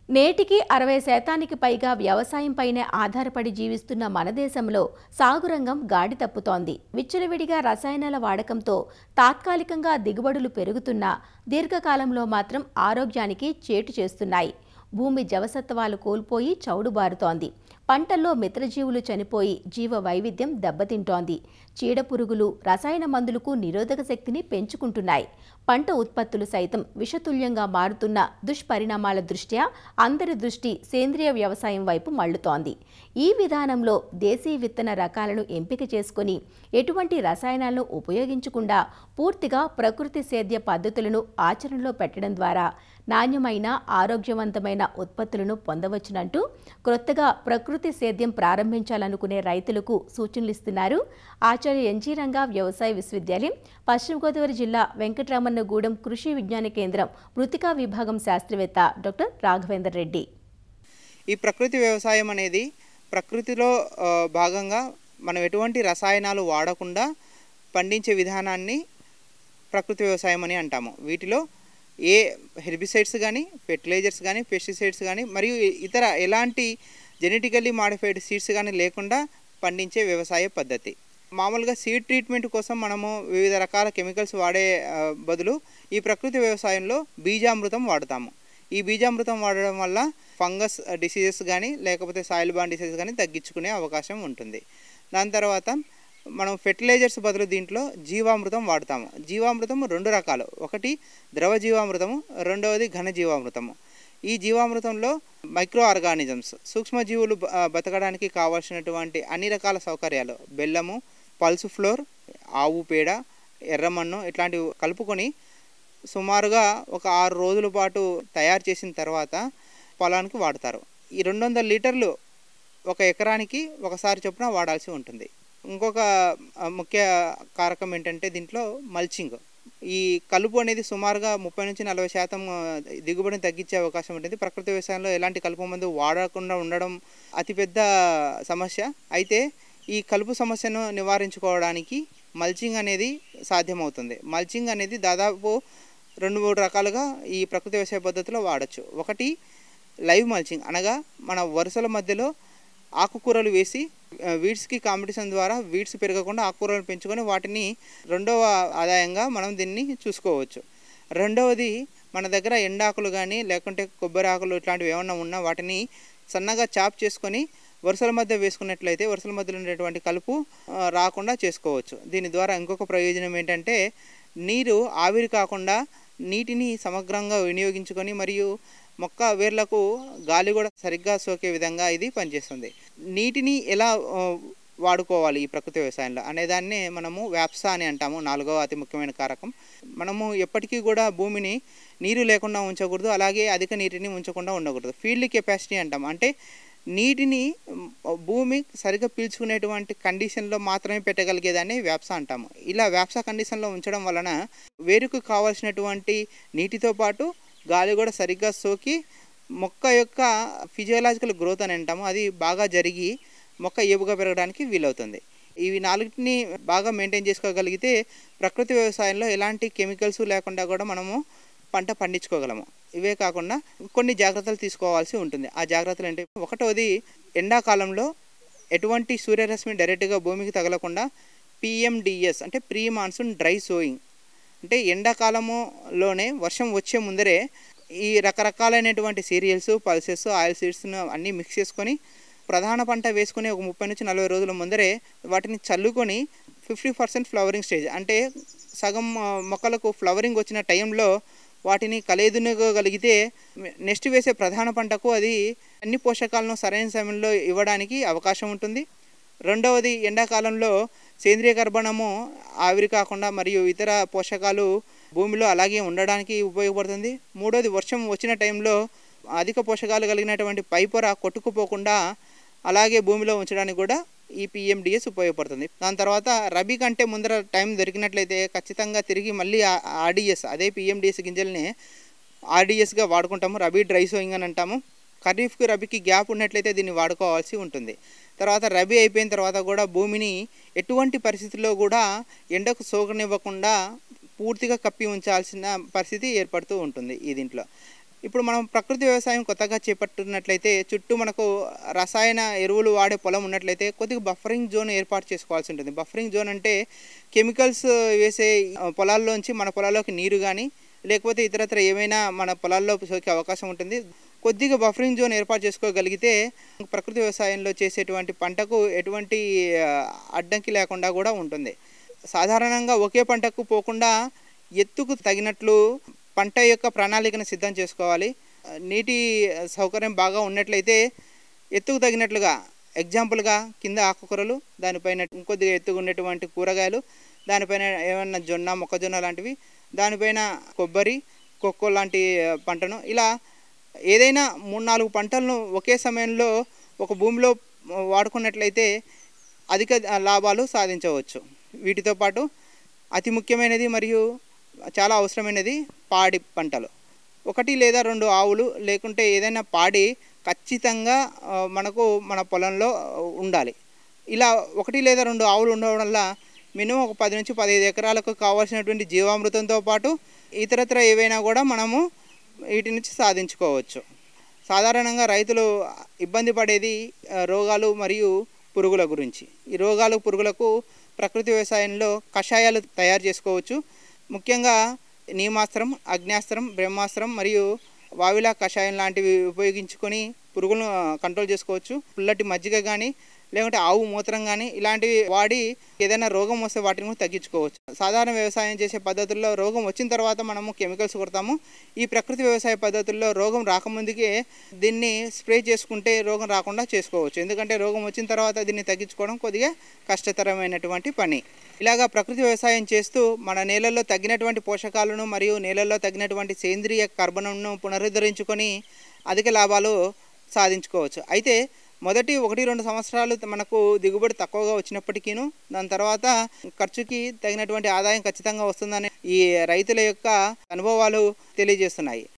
నేటికి 60% పైగా వ్యవసాయంపైనే ఆధారపడి జీవిస్తున్న మన దేశంలో సాగురంగం గాడి తప్పుతోంది. విచ్చలవిడిగా రసాయనాల వాడకంతో తాత్కాలికంగా దిగుబడులు పెరుగుతున్నా దీర్ఘకాలంలో మాత్రం ఆరోగ్యానికి చేటు చేస్తున్నాయి. భూమి జవసత్వాలు కోల్పోయి చౌడుబారుతోంది. పంటల్లో మిత్రజీవులు చనిపోయి జీవ వైవిధ్యం దెబ్బతింటోంది. చీడపురుగులు రసాయన మందులకు నిరోధక శక్తిని పెంచుకుంటున్నాయి. పంట ఉత్పత్తులు సైతం విషతుల్యంగా మారుతున్న దుష్పరిణామాల దృష్ట్యా అందరి దృష్టి సేంద్రియ వ్యవసాయం వైపు మళ్లుతోంది. ఈ విధానంలో దేశీయ విత్తన రకాలను ఎంపిక చేసుకుని ఎటువంటి రసాయనాలను ఉపయోగించకుండా పూర్తిగా ప్రకృతి సేద్య పద్ధతులను ఆచరణలో పెట్టడం ద్వారా నాణ్యమైన ఆరోగ్యవంతమైన ఉత్పత్తులను పొందవచ్చునంటూ క్రొత్తగా ప్రకృతి సేద్యం ప్రారంభించాలనుకునే రైతులకు సూచనలిస్తున్నారు ఆచార్య ఎన్జీ రంగా వ్యవసాయ విశ్వవిద్యాలయం, పశ్చిమ గోదావరి జిల్లా వెంకటరామన్నగూడెం కృషి విజ్ఞాన కేంద్రం మృతికా విభాగం శాస్త్రవేత్త డాక్టర్ రాఘవేందర్ రెడ్డి. ఈ ప్రకృతి వ్యవసాయం అనేది ప్రకృతిలో భాగంగా మనం ఎటువంటి రసాయనాలు వాడకుండా పండించే విధానాన్ని ప్రకృతి వ్యవసాయం అని అంటాము. వీటిలో ఏ హెర్బిసైడ్స్ కానీ, ఫెర్టిలైజర్స్ కానీ, పెస్టిసైడ్స్ కానీ మరియు ఇతర ఎలాంటి జెనెటికల్లీ మాడిఫైడ్ సీడ్స్ కానీ లేకుండా పండించే వ్యవసాయ పద్ధతి. మామూలుగా సీడ్ ట్రీట్మెంట్ కోసం మనము వివిధ రకాల కెమికల్స్ వాడే బదులు ఈ ప్రకృతి వ్యవసాయంలో బీజామృతం వాడతాము. ఈ బీజామృతం వాడడం వల్ల ఫంగస్ డిసీజెస్ కానీ లేకపోతే సాయిల్ బాండ్ డిసీజెస్ కానీ తగ్గించుకునే అవకాశం ఉంటుంది. దాని తర్వాత మనం ఫెర్టిలైజర్స్ బదులు దీంట్లో జీవామృతం వాడతాము. జీవామృతం రెండు రకాలు, ఒకటి ద్రవ జీవామృతము, రెండవది ఘన జీవామృతము. ఈ జీవామృతంలో మైక్రో ఆర్గానిజమ్స్ సూక్ష్మజీవులు బతకడానికి కావాల్సినటువంటి అన్ని రకాల సౌకర్యాలు, బెల్లము, పల్సు ఫ్లోర్, ఆవు పేడ, ఎర్రమన్ను ఇట్లాంటివి కలుపుకొని సుమారుగా ఒక 6 రోజుల పాటు తయారు చేసిన తర్వాత పొలానికి వాడతారు. ఈ 200 లీటర్లు ఒక ఎకరానికి ఒకసారి చొప్పున వాడాల్సి ఉంటుంది. ఇంకొక ముఖ్య కారకం ఏంటంటే దీంట్లో మల్చింగ్. ఈ కలుపు అనేది సుమారుగా 30-40% దిగుబడిని తగ్గించే అవకాశం ఉంటుంది. ప్రకృతి వ్యవసాయంలో ఎలాంటి కలుపు మందు వాడకుండా ఉండడం అతిపెద్ద సమస్య. అయితే ఈ కలుపు సమస్యను నివారించుకోవడానికి మల్చింగ్ అనేది సాధ్యమవుతుంది. మల్చింగ్ అనేది దాదాపు 2-3 రకాలుగా ఈ ప్రకృతి వ్యవసాయ పద్ధతిలో వాడచ్చు. ఒకటి లైవ్ మల్చింగ్, అనగా మన వరుసల మధ్యలో ఆకుకూరలు వేసి వీడ్స్కి కాంపిటీషన్ ద్వారా వీడ్స్ పెరగకుండా ఆకుకూరలు పెంచుకొని వాటిని రెండవ ఆదాయంగా మనం దీన్ని చూసుకోవచ్చు. రెండవది, మన దగ్గర ఎండాకులు కానీ లేకుంటే కొబ్బరి ఆకులు ఇట్లాంటివి ఏమన్నా ఉన్నా వాటిని సన్నగా చాప్ చేసుకొని వరుసల మధ్య వేసుకున్నట్లయితే వరుసల మధ్యలో ఉండేటువంటి కలుపు రాకుండా చేసుకోవచ్చు. దీని ద్వారా ఇంకొక ప్రయోజనం ఏంటంటే నీరు ఆవిరి కాకుండా నీటిని సమగ్రంగా వినియోగించుకొని మరియు మొక్క వేర్లకు గాలి కూడా సరిగ్గా సోకే విధంగా ఇది పనిచేస్తుంది. నీటిని ఎలా వాడుకోవాలి ఈ ప్రకృతి వ్యవసాయంలో అనేదాన్ని మనము వ్యాప్సా అని అంటాము. 4వ అతి ముఖ్యమైన కారకం. మనము ఎప్పటికీ కూడా భూమిని నీరు లేకుండా ఉంచకూడదు, అలాగే అధిక నీటిని ఉంచకుండా ఉండకూడదు. ఫీల్డ్ కెపాసిటీ అంటాం. అంటే నీటిని భూమి సరిగ్గా పీల్చుకునేటువంటి కండిషన్లో మాత్రమే పెట్టగలిగేదాన్ని వ్యాప్సా అంటాము. ఇలా వ్యాప్సా కండిషన్లో ఉంచడం వలన వేరుకు కావాల్సినటువంటి నీటితో పాటు గాలి కూడా సరిగ్గా సోకి మొక్క యొక్క ఫిజియోలాజికల్ గ్రోత్ అని అంటాము, అది బాగా జరిగి మొక్క ఏపుగా పెరగడానికి వీలవుతుంది. ఇవి 4టిని బాగా మెయింటైన్ చేసుకోగలిగితే ప్రకృతి వ్యవసాయంలో ఎలాంటి కెమికల్స్ లేకుండా కూడా మనము పంట పండించుకోగలము. ఇవే కాకుండా కొన్ని జాగ్రత్తలు తీసుకోవాల్సి ఉంటుంది. ఆ జాగ్రత్తలు అంటే, ఒకటోది ఎండాకాలంలో ఎటువంటి సూర్యరశ్మి డైరెక్ట్గా భూమికి తగలకుండా PMDS అంటే ప్రీ మాన్సూన్ డ్రై సోయింగ్, అంటే ఎండాకాలంలోనే వర్షం వచ్చే ముందరే ఈ రకరకాలైనటువంటి సీరియల్స్, పల్సెస్, ఆయిల్ సీడ్స్ను అన్నీ మిక్స్ చేసుకొని ప్రధాన పంట వేసుకుని ఒక 30-40 రోజుల ముందరే వాటిని చల్లుకొని 50% ఫ్లవరింగ్ స్టేజ్, అంటే సగం మొక్కలకు ఫ్లవరింగ్ వచ్చిన టైంలో వాటిని కలేదునుగలిగితే నెక్స్ట్ వేసే ప్రధాన పంటకు అది అన్ని పోషకాలను సరైన సమయంలో ఇవ్వడానికి అవకాశం ఉంటుంది. రెండవది, ఎండాకాలంలో సేంద్రియ కర్బనము ఆవిరి కాకుండా మరియు ఇతర పోషకాలు భూమిలో అలాగే ఉండడానికి ఉపయోగపడుతుంది. మూడవది, వర్షం వచ్చిన టైంలో అధిక పోషకాలు కలిగినటువంటి పైపొర కొట్టుకుపోకుండా అలాగే భూమిలో ఉంచడానికి కూడా ఈ PMDS ఉపయోగపడుతుంది. దాని తర్వాత రబీ కంటే ముందర టైం దొరికినట్లయితే ఖచ్చితంగా తిరిగి మళ్ళీ RDS, అదే PMDS గింజల్ని RDSగా వాడుకుంటాము. రబీ డ్రై సోయింగ్ అని అంటాము. ఖరీఫ్కి రబీకి గ్యాప్ ఉన్నట్లయితే దీన్ని వాడుకోవాల్సి ఉంటుంది. తర్వాత రబీ అయిపోయిన తర్వాత కూడా భూమిని ఎటువంటి పరిస్థితుల్లో కూడా ఎండకు సోకనివ్వకుండా పూర్తిగా కప్పి ఉంచాల్సిన పరిస్థితి ఏర్పడుతూ ఉంటుంది ఈ దీంట్లో. ఇప్పుడు మనం ప్రకృతి వ్యవసాయం కొత్తగా చేపట్టున్నట్లయితే చుట్టూ మనకు రసాయన ఎరువులు వాడే పొలం ఉన్నట్లయితే కొద్దిగా బఫరింగ్ జోన్ ఏర్పాటు చేసుకోవాల్సి ఉంటుంది. బఫరింగ్ జోన్ అంటే కెమికల్స్ వేసే పొలాల్లోంచి మన పొలాల్లోకి నీరు కానీ లేకపోతే ఇతరత్ర ఏమైనా మన పొలాల్లో సోకే అవకాశం ఉంటుంది. కొద్దిగా బఫరింగ్ జోన్ ఏర్పాటు చేసుకోగలిగితే ప్రకృతి వ్యవసాయంలో చేసేటువంటి పంటకు ఎటువంటి అడ్డంకి లేకుండా కూడా ఉంటుంది. సాధారణంగా ఒకే పంటకు పోకుండా ఎత్తుకు తగినట్లు పంట యొక్క ప్రణాళికను సిద్ధం చేసుకోవాలి. నీటి సౌకర్యం బాగా ఉన్నట్లయితే ఎత్తుకు తగినట్లుగా ఎగ్జాంపుల్గా కింద ఆకుకూరలు, దానిపైన ఇంకొద్దిగా ఎత్తుగా ఉన్నటువంటి కూరగాయలు, దానిపైన ఏమన్నా జొన్న, మొక్కజొన్న లాంటివి, దానిపైన కొబ్బరి, కొక్కో లాంటి పంటను ఇలా ఏదైనా 3-4 పంటలను ఒకే సమయంలో ఒక భూమిలో వాడుకున్నట్లయితే అధిక లాభాలు సాధించవచ్చు. వీటితో పాటు అతి ముఖ్యమైనది మరియు చాలా అవసరమైనది పాడి పంటలు. 1 లేదా 2 ఆవులు లేకుంటే ఏదైనా పాడి ఖచ్చితంగా మనకు మన పొలంలో ఉండాలి. ఇలా 1 లేదా 2 ఆవులు ఉండడం వల్ల మినిమం ఒక 10 నుంచి 15 ఎకరాలకు కావాల్సినటువంటి జీవామృతంతో పాటు ఇతరత్ర ఏవైనా కూడా మనము వీటి నుంచి సాధించుకోవచ్చు. సాధారణంగా రైతులు ఇబ్బంది పడేది రోగాలు మరియు పురుగుల గురించి. ఈ రోగాలు పురుగులకు ప్రకృతి వ్యవసాయంలో కషాయాలు తయారు చేసుకోవచ్చు. ముఖ్యంగా నీమాస్త్రం, అగ్న్యాస్త్రం, బ్రహ్మాస్త్రం మరియు వావిలా కషాయం లాంటివి ఉపయోగించుకొని పురుగులను కంట్రోల్ చేసుకోవచ్చు. పుల్లటి మజ్జిగ కానీ లేకుంటే ఆవు మూత్రం కానీ ఇలాంటివి వాడి ఏదైనా రోగం వస్తే వాటిని కూడా తగ్గించుకోవచ్చు. సాధారణ వ్యవసాయం చేసే పద్ధతుల్లో రోగం వచ్చిన తర్వాత మనము కెమికల్స్ కొడతాము. ఈ ప్రకృతి వ్యవసాయ పద్ధతుల్లో రోగం రాకముందుకే దీన్ని స్ప్రే చేసుకుంటే రోగం రాకుండా చేసుకోవచ్చు. ఎందుకంటే రోగం వచ్చిన తర్వాత దీన్ని తగ్గించుకోవడం కొద్దిగా కష్టతరమైనటువంటి పని. ఇలాగా ప్రకృతి వ్యవసాయం చేస్తూ మన నేలల్లో తగ్గినటువంటి పోషకాలను మరియు నేలల్లో తగ్గినటువంటి సేంద్రియ కర్బనంను పునరుద్ధరించుకొని అధిక లాభాలు సాధించుకోవచ్చు. అయితే మొదటి 1-2 సంవత్సరాలు మనకు దిగుబడి తక్కువగా వచ్చినప్పటికీను దాని తర్వాత ఖర్చుకి తగినటువంటి ఆదాయం ఖచ్చితంగా వస్తుందని ఈ రైతుల యొక్క అనుభవాలు తెలియజేస్తున్నాయి.